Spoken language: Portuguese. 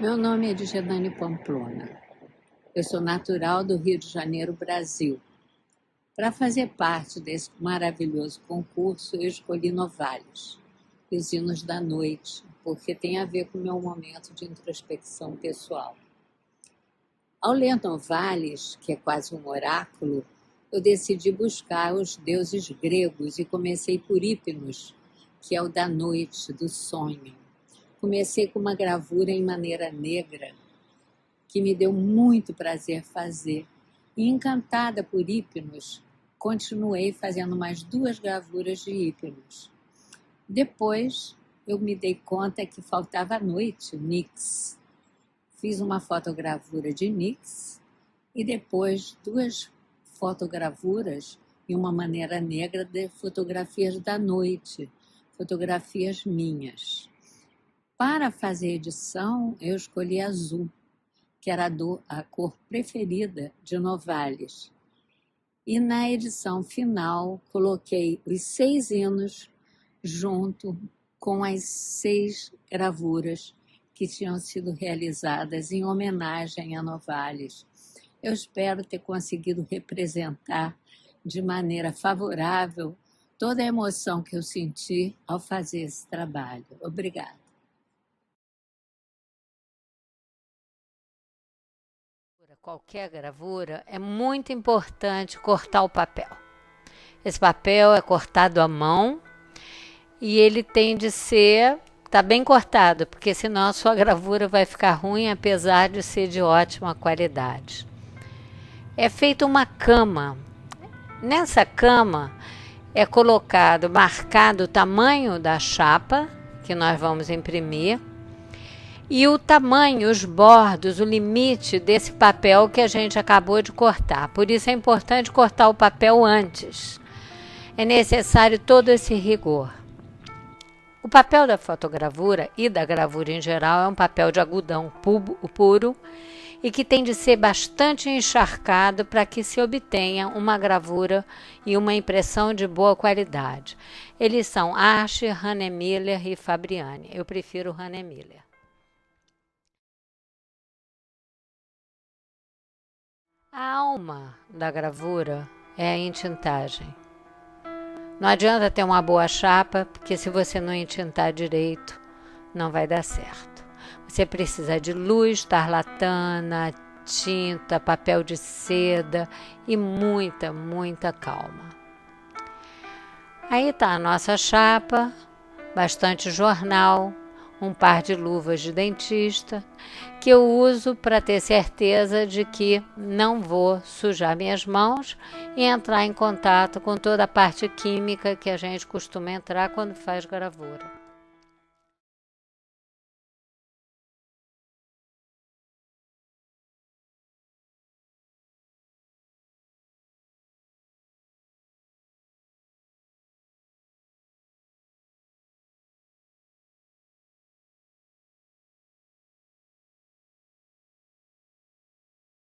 Meu nome é Edgenane Pamplona. Eu sou natural do Rio de Janeiro, Brasil. Para fazer parte desse maravilhoso concurso, eu escolhi Novalis, Os Hinos da Noite, porque tem a ver com o meu momento de introspecção pessoal. Ao ler Novalis, que é quase um oráculo, eu decidi buscar os deuses gregos e comecei por Hipnos, que é o da noite, do sonho. Comecei com uma gravura em maneira negra, que me deu muito prazer fazer. E encantada por Hipnos, continuei fazendo mais 2 gravuras de Hipnos. Depois, eu me dei conta que faltava a noite, Nix. Fiz uma fotogravura de Nix e depois 2 fotogravuras em uma maneira negra de fotografias da noite, fotografias minhas. Para fazer edição, eu escolhi azul, que era a cor preferida de Novalis. E na edição final, coloquei os 6 hinos junto com as 6 gravuras que tinham sido realizadas em homenagem a Novalis. Eu espero ter conseguido representar de maneira favorável toda a emoção que eu senti ao fazer esse trabalho. Obrigada. Qualquer gravura, é muito importante cortar o papel. Esse papel é cortado à mão e ele tem de tá bem cortado, porque senão a sua gravura vai ficar ruim, apesar de ser de ótima qualidade. É feita uma cama. Nessa cama é marcado o tamanho da chapa que nós vamos imprimir, e o tamanho, os bordos, o limite desse papel que a gente acabou de cortar. Por isso é importante cortar o papel antes. É necessário todo esse rigor. O papel da fotogravura e da gravura em geral é um papel de algodão puro e que tem de ser bastante encharcado para que se obtenha uma gravura e uma impressão de boa qualidade. Eles são Archer, Hahnemüller e Fabriani. Eu prefiro Hahnemüller. A alma da gravura é a entintagem. Não adianta ter uma boa chapa, porque se você não entintar direito, não vai dar certo. Você precisa de luz, tarlatana, tinta, papel de seda e muita, muita calma. Aí está a nossa chapa, bastante jornal, um par de luvas de dentista, que eu uso para ter certeza de que não vou sujar minhas mãos e entrar em contato com toda a parte química que a gente costuma entrar quando faz gravura.